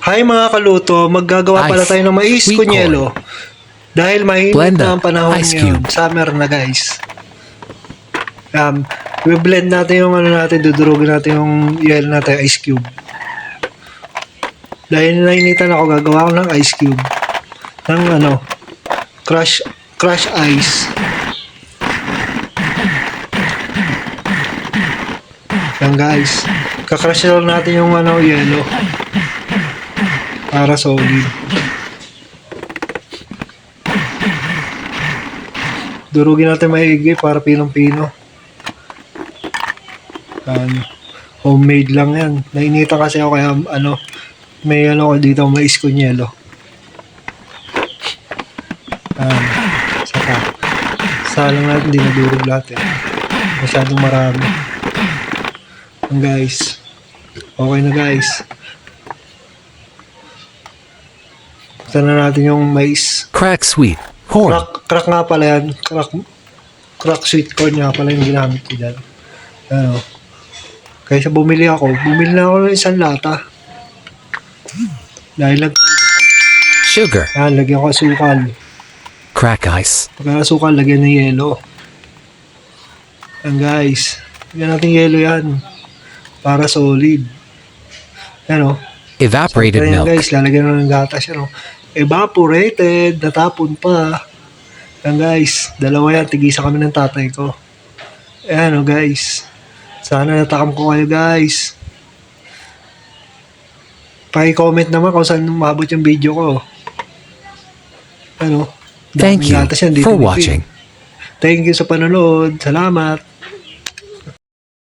Hi mga kaluto, maggagawa pala Ice. tayo ng mais Sweet kunyelo. Dahil mainit Blend na ang up. panahon Ice ngayon, cube. summer na guys. I-blend natin yung ano natin, dudurugin natin yung yelo natin, ice cube. Dahil nainitan ako, gagawa ko ng ice cube. Ng ano, crush ice. Yan guys, kakrush lang natin yung ano, yelo. Para solid. Durugin natin maigi para pinong-pino. Homemade lang yan. Nainitan kasi ako kaya ano, may ano ko dito, mais kunyelo. Saka, salang natin, hindi nadurog lahat eh. Masyadong marami. Guys, okay na guys. Buksan na natin yung mais. Crack sweet corn. Crack nga pala yan. Crack sweet corn nga pala yung ginamit ko dyan. Ano, kaysa bumili na ako ng isang lata. Dahil Sugar. lagyan ko asukal. Crack ice. Pagka asukal, lagyan ng yelo. Yan guys, lagyan natin yelo yan. Para solid. Yan o. Evaporated Yan milk. guys, lalagyan na ng gatas yan o. Evaporated, natapon pa. Yan guys, dalawa yan, tigisa kami ng tatay ko. Ayan o guys. Sana natakam ko kayo guys. Paki-comment naman kung saan umabot yung video ko. Ano? Thank you Gatas yan, dito for dito. watching. Thank you sa panonood. Salamat.